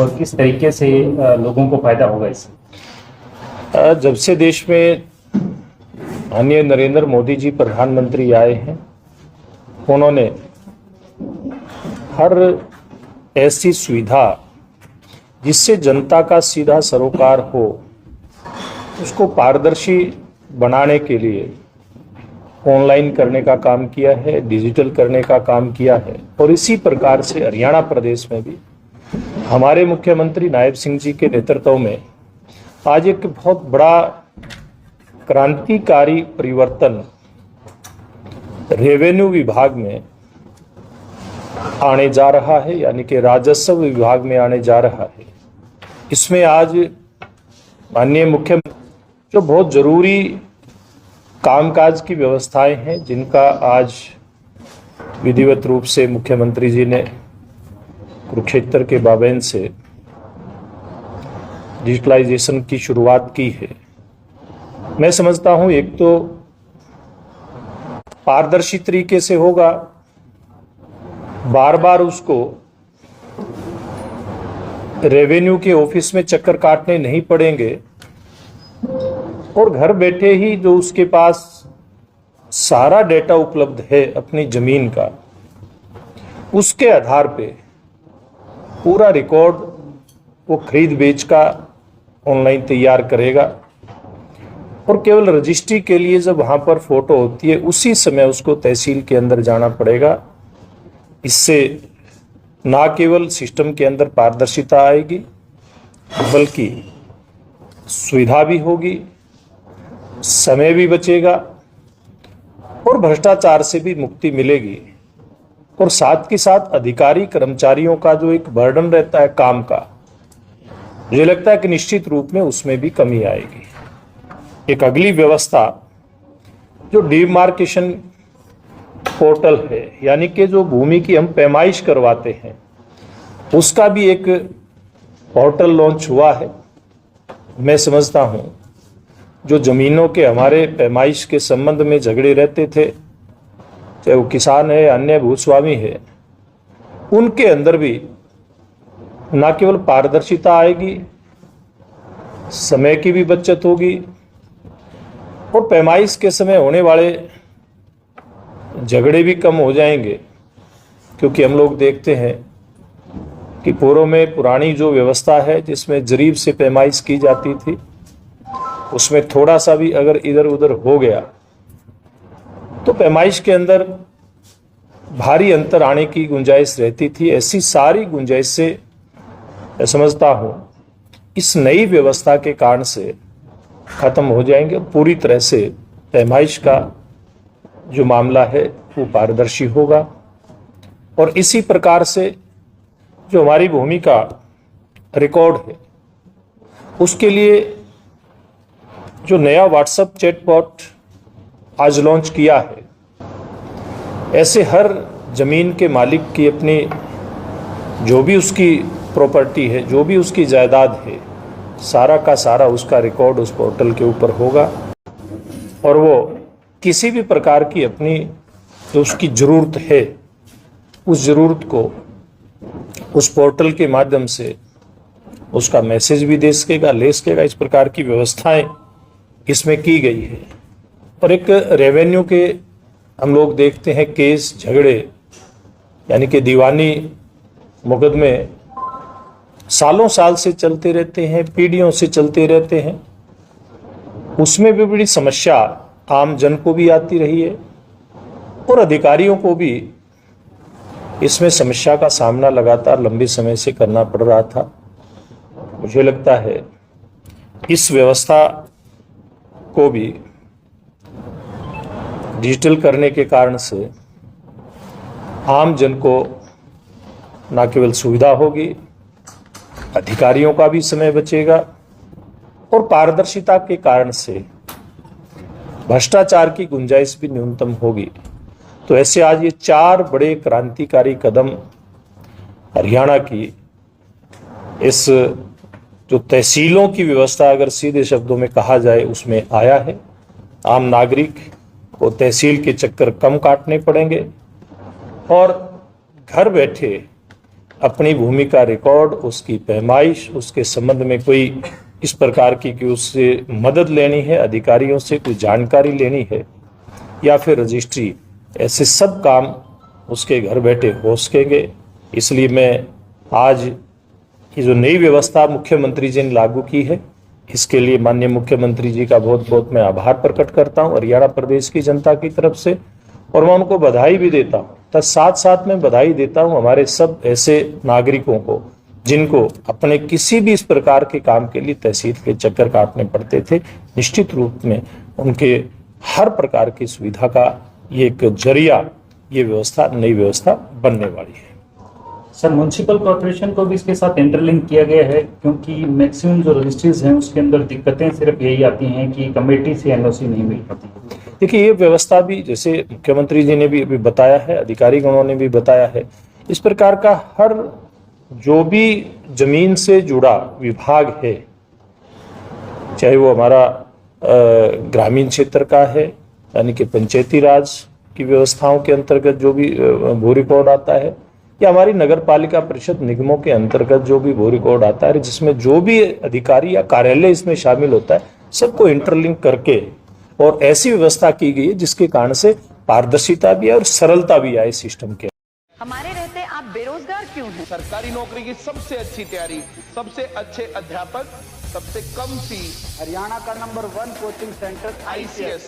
और किस तरीके से लोगों को फायदा होगा इससे? जब से देश में माननीय नरेंद्र मोदी जी प्रधानमंत्री आए हैं, उन्होंने हर ऐसी सुविधा जिससे जनता का सीधा सरोकार हो, उसको पारदर्शी बनाने के लिए ऑनलाइन करने का काम किया है, डिजिटल करने का काम किया है। और इसी प्रकार से हरियाणा प्रदेश में भी हमारे मुख्यमंत्री नायब सिंह जी के नेतृत्व में आज एक बहुत बड़ा क्रांतिकारी परिवर्तन रेवेन्यू विभाग में आने जा रहा है, यानी कि राजस्व विभाग में आने जा रहा है। इसमें आज माननीय मुख्यमंत्री जो बहुत जरूरी कामकाज की व्यवस्थाएं हैं, जिनका आज विधिवत रूप से मुख्यमंत्री जी ने कुरुक्षेत्र के बाबेन से डिजिटलाइजेशन की शुरुआत की है। मैं समझता हूं एक तो पारदर्शी तरीके से होगा, बार बार उसको रेवेन्यू के ऑफिस में चक्कर काटने नहीं पड़ेंगे और घर बैठे ही जो उसके पास सारा डेटा उपलब्ध है अपनी जमीन का, उसके आधार पे पूरा रिकॉर्ड वो खरीद बेच का ऑनलाइन तैयार करेगा और केवल रजिस्ट्री के लिए जब वहां पर फोटो होती है उसी समय उसको तहसील के अंदर जाना पड़ेगा। इससे ना केवल सिस्टम के अंदर पारदर्शिता आएगी, बल्कि सुविधा भी होगी, समय भी बचेगा और भ्रष्टाचार से भी मुक्ति मिलेगी। और साथ के साथ अधिकारी कर्मचारियों का जो एक बर्डन रहता है काम का, मुझे लगता है कि निश्चित रूप में उसमें भी कमी आएगी। एक अगली व्यवस्था जो डिमार्केशन पोर्टल है, यानी कि जो भूमि की हम पैमाइश करवाते हैं, उसका भी एक पोर्टल लॉन्च हुआ है। मैं समझता हूं जो जमीनों के हमारे पैमाइश के संबंध में झगड़े रहते थे, चाहे वो किसान है, अन्य भूस्वामी है, उनके अंदर भी न केवल पारदर्शिता आएगी, समय की भी बचत होगी और पैमाइश के समय होने वाले झगड़े भी कम हो जाएंगे। क्योंकि हम लोग देखते हैं कि पूर्व में पुरानी जो व्यवस्था है जिसमें जरीब से पैमाइश की जाती थी, उसमें थोड़ा सा भी अगर इधर उधर हो गया तो पैमाइश के अंदर भारी अंतर आने की गुंजाइश रहती थी। ऐसी सारी गुंजाइश से मैं समझता हूं इस नई व्यवस्था के कारण से खत्म हो जाएंगे। पूरी तरह से पैमाइश का जो मामला है वो पारदर्शी होगा और इसी प्रकार से जो हमारी भूमि का रिकॉर्ड है उसके लिए जो नया व्हाट्सएप चैटबॉट आज लॉन्च किया है, ऐसे हर जमीन के मालिक की अपनी जो भी उसकी प्रॉपर्टी है, जो भी उसकी जायदाद है, सारा का सारा उसका रिकॉर्ड उस पोर्टल के ऊपर होगा और वो किसी भी प्रकार की अपनी जो उसकी ज़रूरत है उस ज़रूरत को उस पोर्टल के माध्यम से उसका मैसेज भी दे सकेगा, ले सकेगा। इस प्रकार की व्यवस्थाएं इसमें की गई है। और एक रेवेन्यू के हम लोग देखते हैं केस झगड़े, यानी कि दीवानी मुकदमे सालों साल से चलते रहते हैं, पीढ़ियों से चलते रहते हैं। उसमें भी बड़ी समस्या आम जन को भी आती रही है और अधिकारियों को भी इसमें समस्या का सामना लगातार लंबे समय से करना पड़ रहा था। मुझे लगता है इस व्यवस्था को भी डिजिटल करने के कारण से आम जन को न केवल सुविधा होगी, अधिकारियों का भी समय बचेगा और पारदर्शिता के कारण से भ्रष्टाचार की गुंजाइश भी न्यूनतम होगी। तो ऐसे आज ये 4 बड़े क्रांतिकारी कदम हरियाणा की इस जो तहसीलों की व्यवस्था अगर सीधे शब्दों में कहा जाए उसमें आया है। आम नागरिक को तहसील के चक्कर कम काटने पड़ेंगे और घर बैठे अपनी भूमि का रिकॉर्ड, उसकी पैमाइश, उसके संबंध में कोई इस प्रकार की कि उससे मदद लेनी है, अधिकारियों से कोई जानकारी लेनी है या फिर रजिस्ट्री, ऐसे सब काम उसके घर बैठे हो सकेंगे। इसलिए मैं आज ये जो नई व्यवस्था मुख्यमंत्री जी ने लागू की है, इसके लिए माननीय मुख्यमंत्री जी का बहुत बहुत मैं आभार प्रकट करता हूँ हरियाणा प्रदेश की जनता की तरफ से, और मैं उनको बधाई भी देता हूँ। तो साथ साथ में बधाई देता हूँ हमारे सब ऐसे नागरिकों को जिनको अपने किसी भी इस प्रकार के काम के लिए तहसील के चक्कर काटने पड़ते थे। निश्चित रूप में उनके हर प्रकार की सुविधा का ये एक जरिया, ये व्यवस्था, नई व्यवस्था बनने वाली है। सर, म्युनिसिपल कॉर्पोरेशन को भी इसके साथ इंटरलिंक किया गया है, क्योंकि मैक्सिमम जो रजिस्ट्रीज हैं उसके अंदर दिक्कतें सिर्फ यही आती हैं कि कमेटी से एनओसी नहीं मिल पाती। देखिए, ये व्यवस्था भी जैसे मुख्यमंत्री जी ने भी अभी बताया है, अधिकारी गणों ने भी बताया है, इस प्रकार का हर जो भी जमीन से जुड़ा विभाग है, चाहे वो हमारा ग्रामीण क्षेत्र का है यानी कि पंचायती राज की व्यवस्थाओं के अंतर्गत जो भी भू रिकॉर्ड आता है, या हमारी नगर पालिका परिषद निगमों के अंतर्गत जो भी भू रिकॉर्ड आता है, जिसमें जो भी अधिकारी या कार्यालय इसमें शामिल होता है, सबको इंटरलिंक करके और ऐसी व्यवस्था की गई है जिसके कारण से पारदर्शिता भी है और सरलता भी आए सिस्टम के। हमारे रहते आप बेरोजगार क्यों हैं? सरकारी नौकरी की सबसे अच्छी तैयारी, सबसे अच्छे अध्यापक, सबसे कम फीस, हरियाणा का नंबर 1 कोचिंग सेंटर ICS